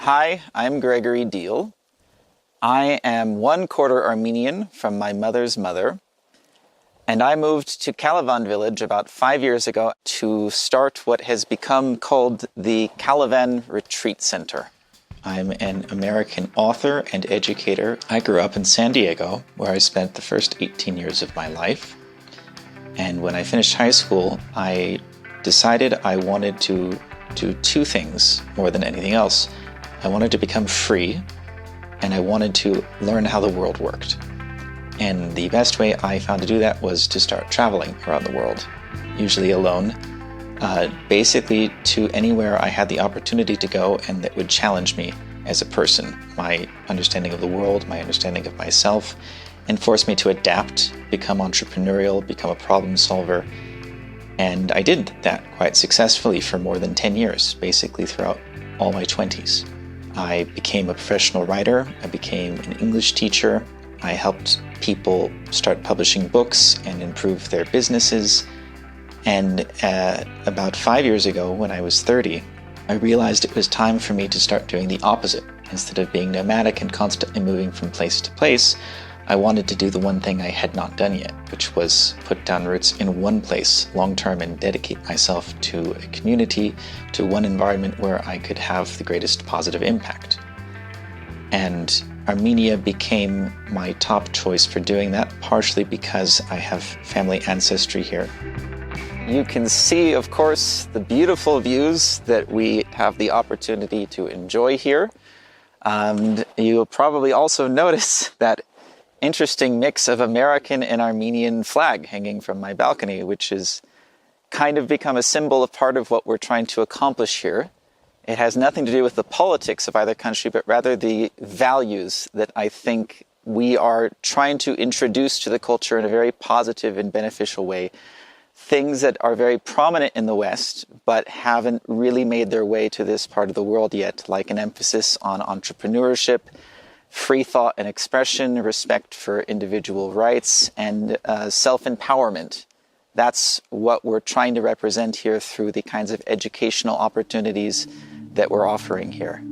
Hi, I'm Gregory Diehl. I am 1/4 Armenian from my mother's mother, and I moved to Calavan village about 5 years ago to start what has become called the Calavan Retreat Center. I'm an American author and educator. I grew up in San Diego, where I spent the first 18 years of my life. And when I finished high school, I decided I wanted to do two things more than anything else. I wanted to become free, and I wanted to learn how the world worked. And the best way I found to do that was to start traveling around the world, usually alone, basically to anywhere I had the opportunity to go and that would challenge me as a person, my understanding of the world, my understanding of myself, and force me to adapt, become entrepreneurial, become a problem solver. And I did that quite successfully for more than 10 years, basically throughout all my 20s. I became a professional writer, I became an English teacher, I helped people start publishing books and improve their businesses. And about 5 years ago, when I was 30, I realized it was time for me to start doing the opposite. Instead of being nomadic and constantly moving from place to place, I wanted to do the one thing I had not done yet, which was put down roots in one place long-term and dedicate myself to a community, to one environment where I could have the greatest positive impact. And Armenia became my top choice for doing that, partially because I have family ancestry here. You can see, of course, the beautiful views that we have the opportunity to enjoy here. And you'll probably also notice that interesting mix of American and Armenian flag hanging from my balcony, which has kind of become a symbol of part of what we're trying to accomplish here. It has nothing to do with the politics of either country, but rather the values that I think we are trying to introduce to the culture in a very positive and beneficial way. Things that are very prominent in the West, but haven't really made their way to this part of the world yet, like an emphasis on entrepreneurship, free thought and expression, respect for individual rights, and self-empowerment. That's what we're trying to represent here through the kinds of educational opportunities that we're offering here.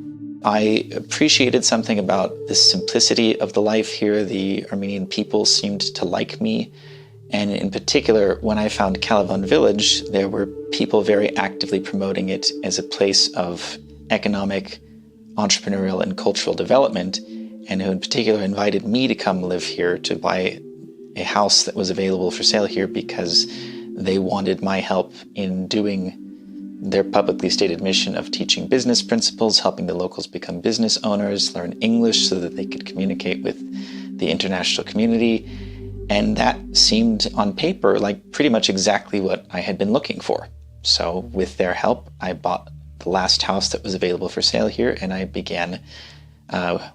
I appreciated something about the simplicity of the life here. The Armenian people seemed to like me. And in particular, when I found Calavan village, there were people very actively promoting it as a place of economic, entrepreneurial, and cultural development, and who in particular invited me to come live here, to buy a house that was available for sale here because they wanted my help in doing their publicly stated mission of teaching business principles, helping the locals become business owners, learn English so that they could communicate with the international community. And that seemed on paper like pretty much exactly what I had been looking for. So with their help, I bought the last house that was available for sale here, and I began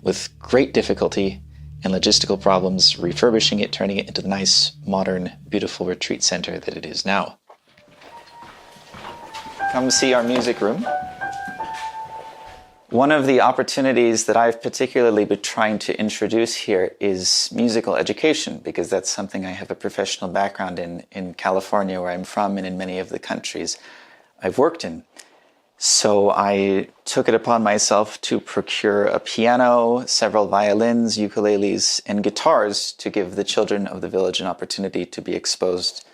with great difficulty and logistical problems, refurbishing it, turning it into the nice, modern, beautiful retreat center that it is now. Come see our music room. One of the opportunities that I've particularly been trying to introduce here is musical education, because that's something I have a professional background in California, where I'm from, and in many of the countries I've worked in. So I took it upon myself to procure a piano, several violins, ukuleles, and guitars to give the children of the village an opportunity to be exposed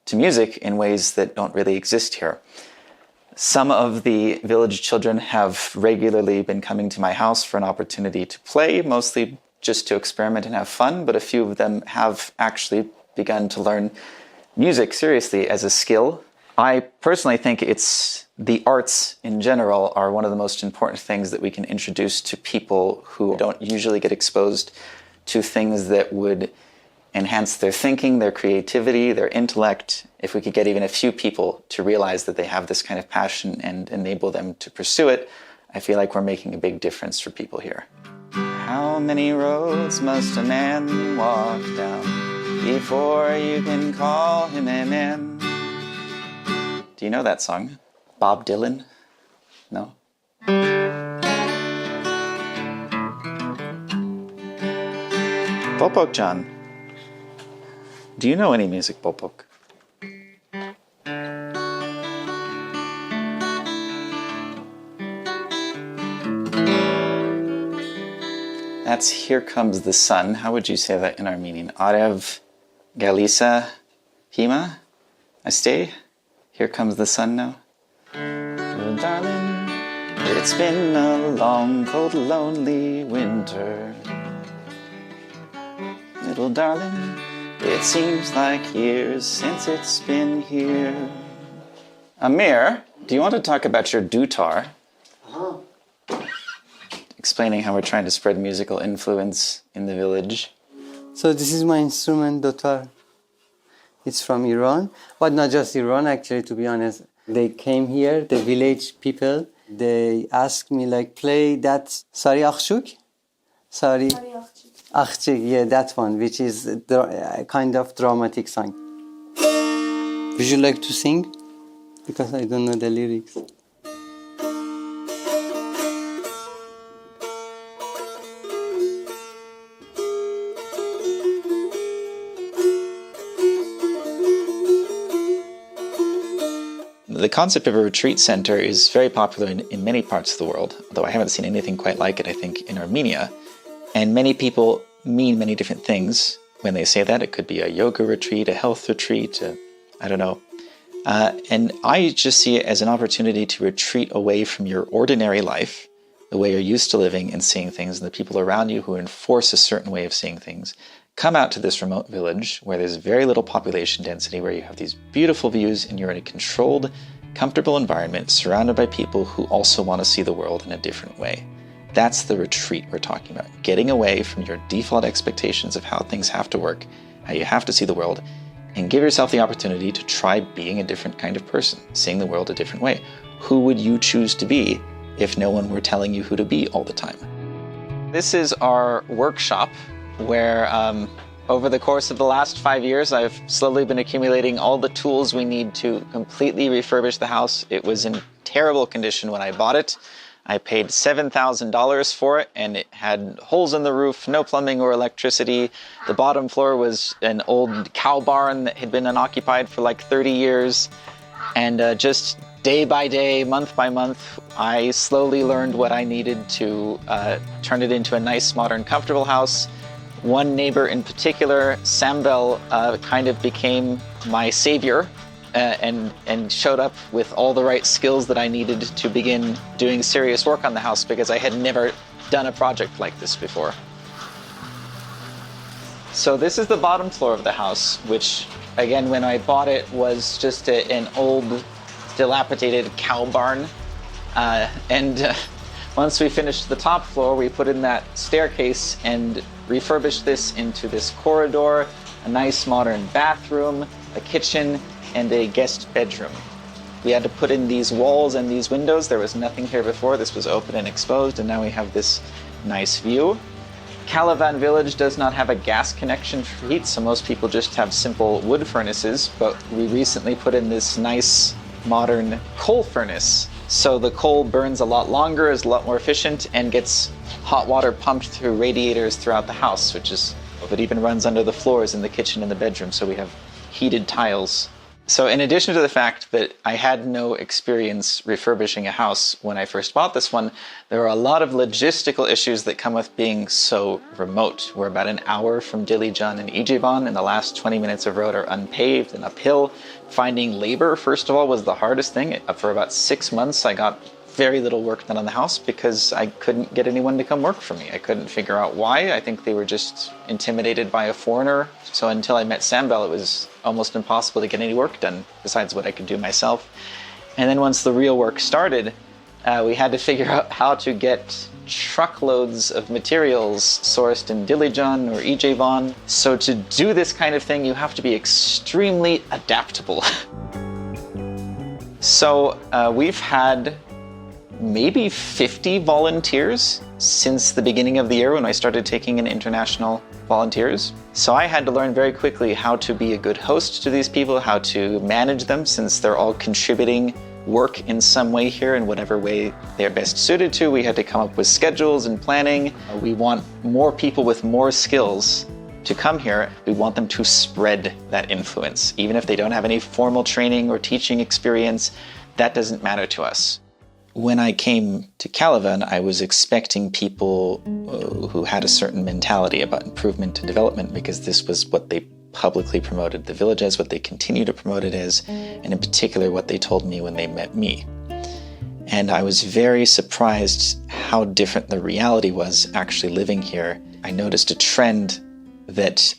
to music in ways that don't really exist here. Some of the village children have regularly been coming to my house for an opportunity to play, mostly just to experiment and have fun, but a few of them have actually begun to learn music seriously as a skill. I personally think it's the arts in general are one of the most important things that we can introduce to people who don't usually get exposed to things that would enhance their thinking, their creativity, their intellect. If we could get even a few people to realize that they have this kind of passion and enable them to pursue it, I feel like we're making a big difference for people here. How many roads must a man walk down before you can call him a man? Do you know that song? Bob Dylan? No? Popok John, do you know any music, Popok? That's Here Comes the Sun. How would you say that in Armenian? Arev Galisa Hima? I stay? Here comes the sun now. Little darling, it's been a long, cold, lonely winter. Little darling, it seems like years since it's been here. Amir, do you want to talk about your dutar? Explaining how we're trying to spread musical influence in the village. So this is my instrument, dutar. It's from Iran, but not just Iran, actually, to be honest. They came here, the village people, they asked me, like, play that Sari Akhshuk? Sari Akhshuk, yeah, that one, which is a kind of dramatic song. Would you like to sing? Because I don't know the lyrics. The concept of a retreat center is very popular in many parts of the world, although I haven't seen anything quite like it, I think, in Armenia. And many people mean many different things when they say that. It could be a yoga retreat, a health retreat, I don't know. And I just see it as an opportunity to retreat away from your ordinary life, the way you're used to living and seeing things, and the people around you who enforce a certain way of seeing things. Come out to this remote village where there's very little population density, where you have these beautiful views and you're in a controlled, comfortable environment surrounded by people who also want to see the world in a different way. That's the retreat we're talking about. Getting away from your default expectations of how things have to work, how you have to see the world, and give yourself the opportunity to try being a different kind of person, seeing the world a different way. Who would you choose to be if no one were telling you who to be all the time? This is our workshop where over the course of the last 5 years, I've slowly been accumulating all the tools we need to completely refurbish the house. It was in terrible condition when I bought it. I paid $7,000 for it, and it had holes in the roof, no plumbing or electricity. The bottom floor was an old cow barn that had been unoccupied for like 30 years. And just day by day, month by month, I slowly learned what I needed to turn it into a nice, modern, comfortable house. One neighbor in particular, Sambel, kind of became my savior and showed up with all the right skills that I needed to begin doing serious work on the house, because I had never done a project like this before. So this is the bottom floor of the house, which, again, when I bought it, was just an old, dilapidated cow barn. Once we finished the top floor, we put in that staircase and refurbished this into this corridor, a nice modern bathroom, a kitchen, and a guest bedroom. We had to put in these walls and these windows. There was nothing here before. This was open and exposed, and now we have this nice view. Calavan village does not have a gas connection for heat, so most people just have simple wood furnaces, but we recently put in this nice modern coal furnace. So the coal burns a lot longer, is a lot more efficient, and gets hot water pumped through radiators throughout the house, it even runs under the floors in the kitchen and the bedroom, so we have heated tiles. So in addition to the fact that I had no experience refurbishing a house when I first bought this one, there are a lot of logistical issues that come with being so remote. We're about an hour from Dilijan and Ijevan, and the last 20 minutes of road are unpaved and uphill. Finding labor, first of all, was the hardest thing. For about 6 months, I got very little work done on the house because I couldn't get anyone to come work for me. I couldn't figure out why. I think they were just intimidated by a foreigner. So until I met Sambel, it was almost impossible to get any work done besides what I could do myself. And then once the real work started, we had to figure out how to get truckloads of materials sourced in Dilijan or Ijevan. So to do this kind of thing, you have to be extremely adaptable. So we've had maybe 50 volunteers since the beginning of the year when I started taking in international volunteers. So I had to learn very quickly how to be a good host to these people, how to manage them, since they're all contributing work in some way here in whatever way they're best suited to. We had to come up with schedules and planning. We want more people with more skills to come here. We want them to spread that influence. Even if they don't have any formal training or teaching experience, that doesn't matter to us. When I came to Calavan, I was expecting people who had a certain mentality about improvement and development, because this was what they publicly promoted the village as, what they continue to promote it as, and in particular what they told me when they met me. And I was very surprised how different the reality was actually living here. I noticed a trend that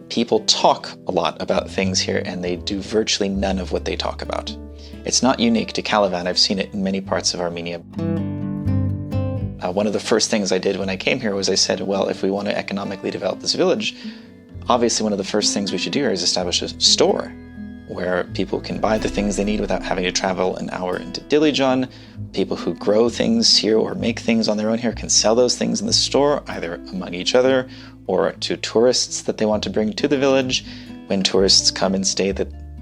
people talk a lot about things here, and they do virtually none of what they talk about. It's not unique to Calavan. I've seen it in many parts of Armenia. One of the first things I did when I came here was I said, well, if we want to economically develop this village, obviously one of the first things we should do is establish a store where people can buy the things they need without having to travel an hour into Dilijan. People who grow things here or make things on their own here can sell those things in the store, either among each other or to tourists that they want to bring to the village. When tourists come and stay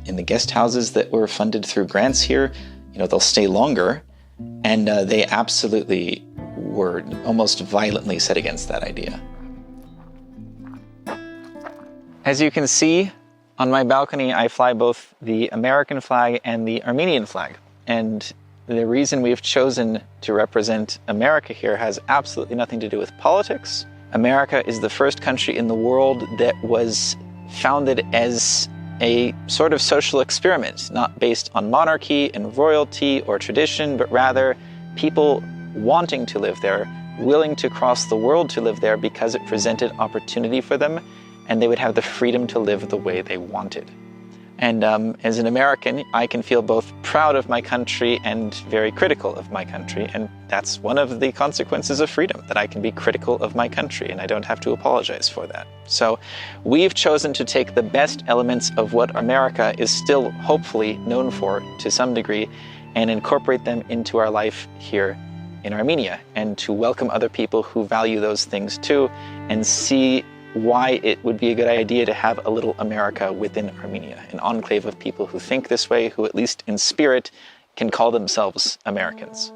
in the guest houses that were funded through grants here, they'll stay longer. And they absolutely were almost violently set against that idea. As you can see, on my balcony, I fly both the American flag and the Armenian flag. And the reason we've chosen to represent America here has absolutely nothing to do with politics. America is the first country in the world that was founded as a sort of social experiment, not based on monarchy and royalty or tradition, but rather people wanting to live there, willing to cross the world to live there because it presented opportunity for them, and they would have the freedom to live the way they wanted. And as an American, I can feel both proud of my country and very critical of my country, and that's one of the consequences of freedom, that I can be critical of my country and I don't have to apologize for that. So we've chosen to take the best elements of what America is still hopefully known for to some degree and incorporate them into our life here in Armenia, and to welcome other people who value those things too, and see why it would be a good idea to have a little America within Armenia, an enclave of people who think this way, who at least in spirit can call themselves Americans.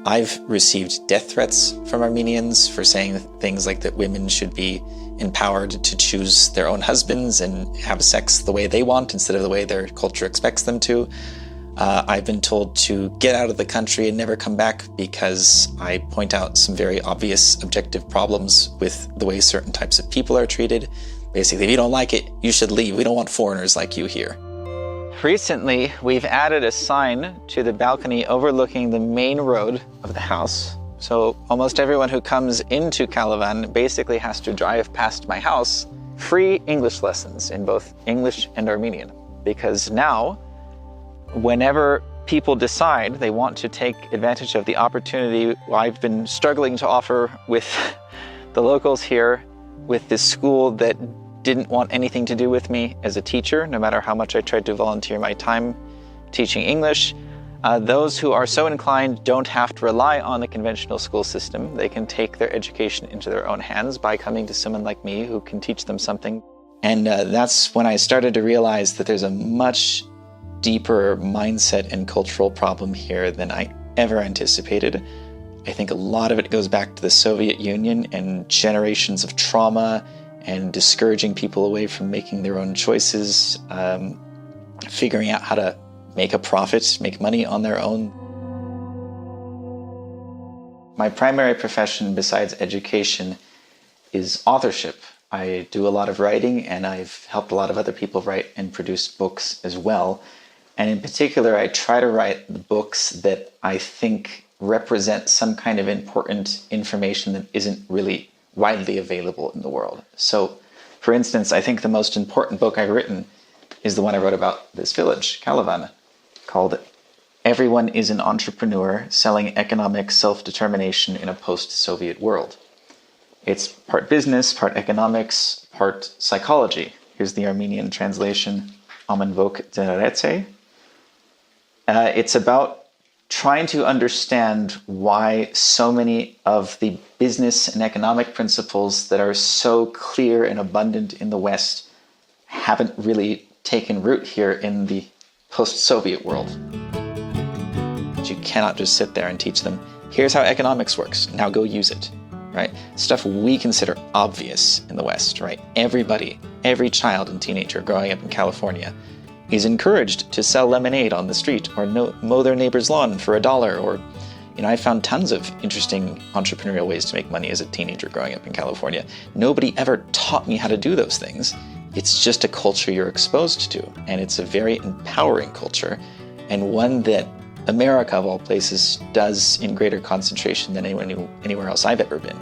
I've received death threats from Armenians for saying things like that women should be empowered to choose their own husbands and have sex the way they want instead of the way their culture expects them to. I've been told to get out of the country and never come back because I point out some very obvious objective problems with the way certain types of people are treated. Basically, if you don't like it, you should leave. We don't want foreigners like you here. Recently, we've added a sign to the balcony overlooking the main road of the house. So almost everyone who comes into Calavan basically has to drive past my house. Free English lessons in both English and Armenian. Because now, whenever people decide they want to take advantage of the opportunity I've been struggling to offer with the locals here, with this school that didn't want anything to do with me as a teacher, no matter how much I tried to volunteer my time teaching English, those who are so inclined don't have to rely on the conventional school system. They can take their education into their own hands by coming to someone like me who can teach them something. And that's when I started to realize that there's a much deeper mindset and cultural problem here than I ever anticipated. I think a lot of it goes back to the Soviet Union and generations of trauma and discouraging people away from making their own choices, figuring out how to make a profit, make money on their own. My primary profession besides education is authorship. I do a lot of writing, and I've helped a lot of other people write and produce books as well. And in particular, I try to write the books that I think represent some kind of important information that isn't really widely available in the world. So, for instance, I think the most important book I've written is the one I wrote about this village, Calavan, called Everyone is an Entrepreneur, Selling Economic Self-Determination in a Post-Soviet World. It's part business, part economics, part psychology. Here's the Armenian translation, Amenvok Deneretse. It's about trying to understand why so many of the business and economic principles that are so clear and abundant in the West haven't really taken root here in the post-Soviet world. You cannot just sit there and teach them, here's how economics works, now go use it, right? Stuff we consider obvious in the West, right? Everybody, every child and teenager growing up in California is encouraged to sell lemonade on the street or mow their neighbor's lawn for $1 or I found tons of interesting entrepreneurial ways to make money as a teenager growing up in California. Nobody ever taught me how to do those things. It's just a culture you're exposed to, and it's a very empowering culture, and one that America, of all places, does in greater concentration than anywhere else I've ever been.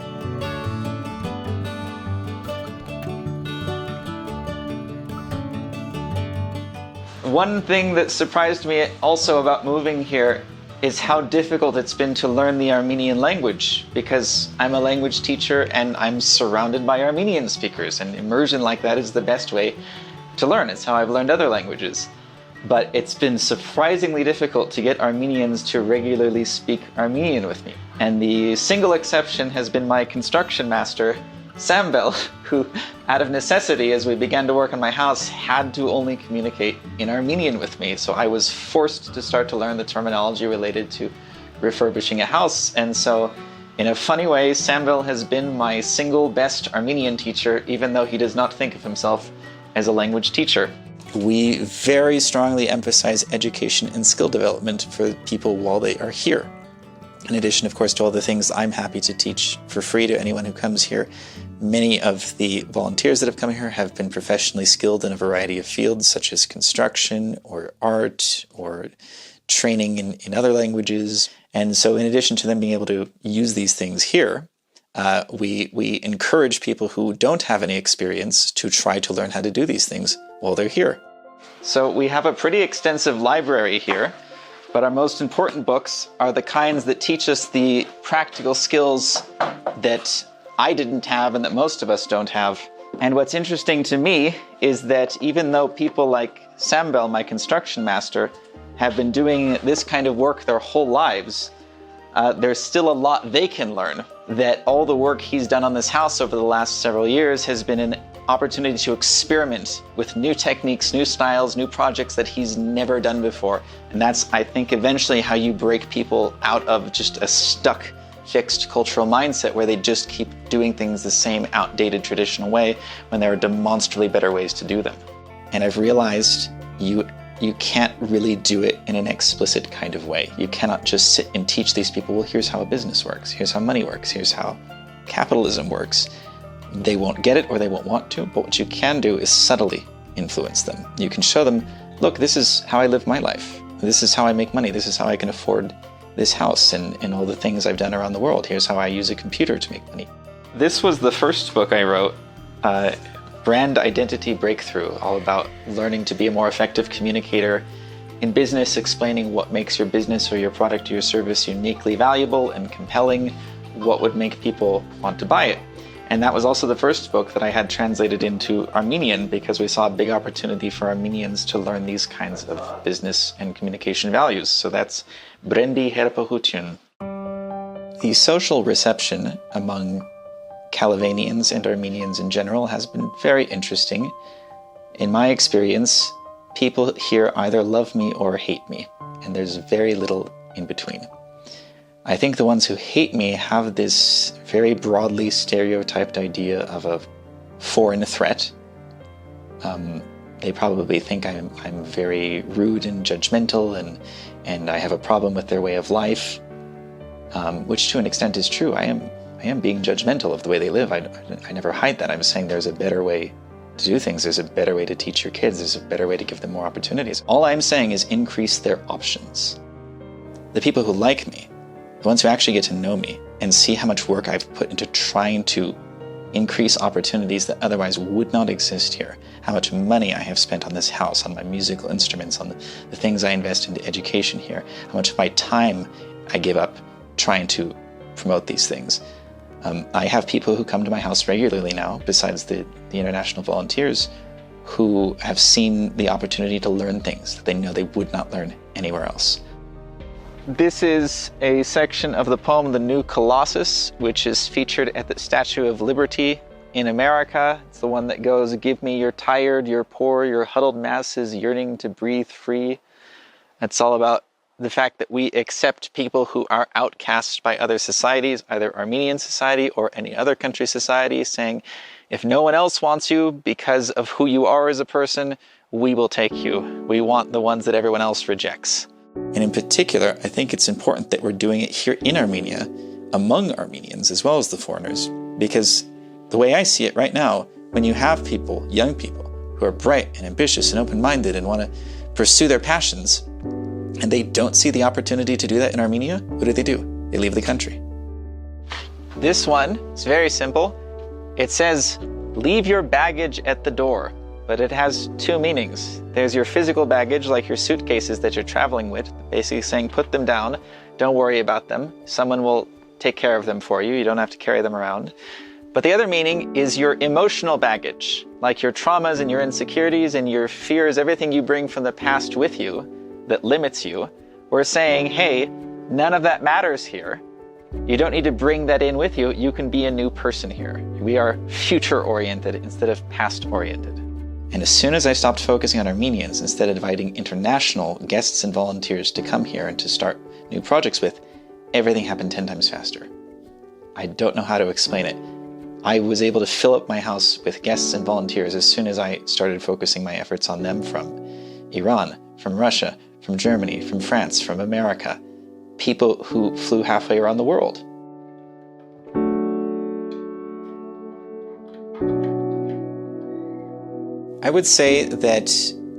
One thing that surprised me also about moving here is how difficult it's been to learn the Armenian language, because I'm a language teacher and I'm surrounded by Armenian speakers, and immersion like that is the best way to learn. It's how I've learned other languages. But it's been surprisingly difficult to get Armenians to regularly speak Armenian with me. And the single exception has been my construction master, Sambel, who, out of necessity, as we began to work on my house, had to only communicate in Armenian with me. So I was forced to start to learn the terminology related to refurbishing a house. And so, in a funny way, Sambel has been my single best Armenian teacher, even though he does not think of himself as a language teacher. We very strongly emphasize education and skill development for people while they are here. In addition, of course, to all the things I'm happy to teach for free to anyone who comes here, many of the volunteers that have come here have been professionally skilled in a variety of fields, such as construction or art or training in other languages. And so in addition to them being able to use these things here, we encourage people who don't have any experience to try to learn how to do these things while they're here. So we have a pretty extensive library here, but our most important books are the kinds that teach us the practical skills that I didn't have and that most of us don't have. And what's interesting to me is that even though people like Sambel, my construction master, have been doing this kind of work their whole lives, there's still a lot they can learn. That all the work he's done on this house over the last several years has been an opportunity to experiment with new techniques, new styles, new projects that he's never done before. And that's, I think, eventually how you break people out of just a stuck, fixed cultural mindset where they just keep doing things the same outdated traditional way when there are demonstrably better ways to do them. And I've realized you can't really do it in an explicit kind of way. You cannot just sit and teach these people, well, here's how a business works, here's how money works, here's how capitalism works. They won't get it or they won't want to, but what you can do is subtly influence them. You can show them, look, this is how I live my life. This is how I make money. This is how I can afford this house and all the things I've done around the world. Here's how I use a computer to make money. This was the first book I wrote, Brand Identity Breakthrough, all about learning to be a more effective communicator in business, explaining what makes your business or your product or your service uniquely valuable and compelling, what would make people want to buy it. And that was also the first book that I had translated into Armenian because we saw a big opportunity for Armenians to learn these kinds of business and communication values. So that's Brendi Herpohutyun. The social reception among Calavanians and Armenians in general has been very interesting. In my experience, people here either love me or hate me, and there's very little in between. I think the ones who hate me have this very broadly stereotyped idea of a foreign threat. They probably think I'm very rude and judgmental and I have a problem with their way of life, which to an extent is true. I am being judgmental of the way they live. I never hide that. I'm saying there's a better way to do things. There's a better way to teach your kids. There's a better way to give them more opportunities. All I'm saying is increase their options. The people who like me, the ones who actually get to know me and see how much work I've put into trying to increase opportunities that otherwise would not exist here, how much money I have spent on this house, on my musical instruments, on the things I invest into education here, how much of my time I give up trying to promote these things. I have people who come to my house regularly now, besides the international volunteers, who have seen the opportunity to learn things that they know they would not learn anywhere else. This is a section of the poem The New Colossus, which is featured at the Statue of Liberty in America. It's the one that goes, "Give me your tired, your poor, your huddled masses yearning to breathe free." It's all about the fact that we accept people who are outcast by other societies, either Armenian society or any other country's society, saying, if no one else wants you because of who you are as a person, we will take you. We want the ones that everyone else rejects. And in particular, I think it's important that we're doing it here in Armenia, among Armenians as well as the foreigners, because the way I see it right now, when you have people, young people, who are bright and ambitious and open-minded and want to pursue their passions, and they don't see the opportunity to do that in Armenia, what do? They leave the country. This one is very simple. It says, leave your baggage at the door, but it has two meanings. There's your physical baggage, like your suitcases that you're traveling with, basically saying put them down, don't worry about them. Someone will take care of them for you. You don't have to carry them around. But the other meaning is your emotional baggage, like your traumas and your insecurities and your fears, everything you bring from the past with you that limits you. We're saying, hey, none of that matters here. You don't need to bring that in with you. You can be a new person here. We are future-oriented instead of past-oriented. And as soon as I stopped focusing on Armenians, instead of inviting international guests and volunteers to come here and to start new projects with, everything happened 10 times faster. I don't know how to explain it. I was able to fill up my house with guests and volunteers as soon as I started focusing my efforts on them from Iran, from Russia, from Germany, from France, from America, people who flew halfway around the world. I would say that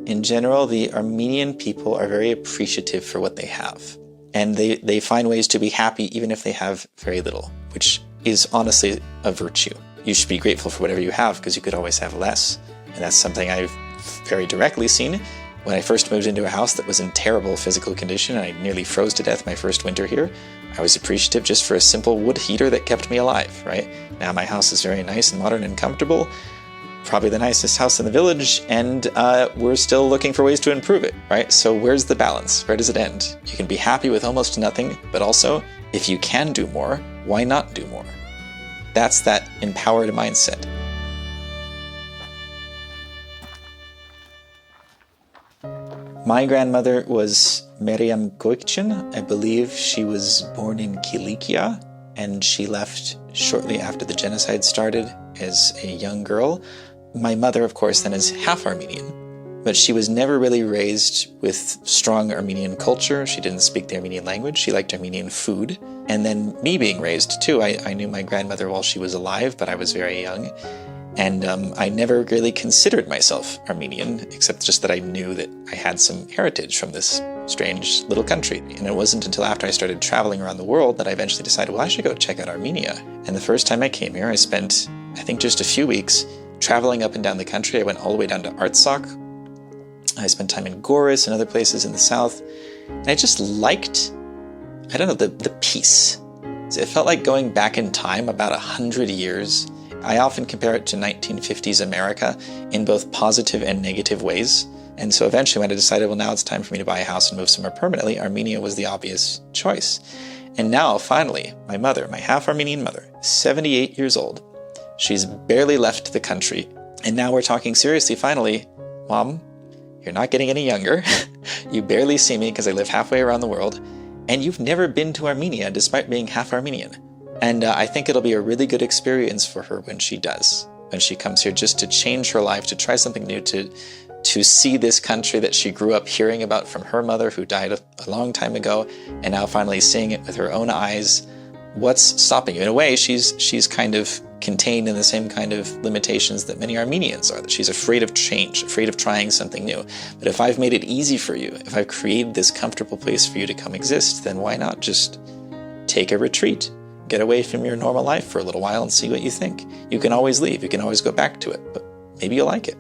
in general, the Armenian people are very appreciative for what they have. And they find ways to be happy even if they have very little, which is honestly a virtue. You should be grateful for whatever you have because you could always have less. And that's something I've very directly seen. When I first moved into a house that was in terrible physical condition and I nearly froze to death my first winter here, I was appreciative just for a simple wood heater that kept me alive, right? Now my house is very nice and modern and comfortable, probably the nicest house in the village, and we're still looking for ways to improve it, right? So where's the balance? Where does it end? You can be happy with almost nothing, but also, if you can do more, why not do more? That's that empowered mindset. My grandmother was Meryem Goikchin. I believe she was born in Kilikia, and she left shortly after the genocide started as a young girl. My mother, of course, then is half Armenian, but she was never really raised with strong Armenian culture. She didn't speak the Armenian language. She liked Armenian food. And then me being raised, too. I knew my grandmother while she was alive, but I was very young. And I never really considered myself Armenian, except just that I knew that I had some heritage from this strange little country. And it wasn't until after I started traveling around the world that I eventually decided, well, I should go check out Armenia. And the first time I came here, I spent, I think, just a few weeks traveling up and down the country. I went all the way down to Artsakh. I spent time in Goris and other places in the south. And I just liked, I don't know, the peace. It felt like going back in time about 100 years. I often compare it to 1950s America in both positive and negative ways. And so eventually when I decided, well, now it's time for me to buy a house and move somewhere permanently, Armenia was the obvious choice. And now, finally, my mother, my half-Armenian mother, 78 years old, she's barely left the country. And now we're talking seriously, finally, Mom, you're not getting any younger. You barely see me because I live halfway around the world. And you've never been to Armenia despite being half Armenian. And I think it'll be a really good experience for her when she does, when she comes here, just to change her life, to try something new, to see this country that she grew up hearing about from her mother who died a long time ago, and now finally seeing it with her own eyes. What's stopping you? In a way, she's kind of contained in the same kind of limitations that many Armenians are, that she's afraid of change, afraid of trying something new. But if I've made it easy for you, if I've created this comfortable place for you to come exist, then why not just take a retreat? Get away from your normal life for a little while and see what you think. You can always leave, you can always go back to it, but maybe you'll like it.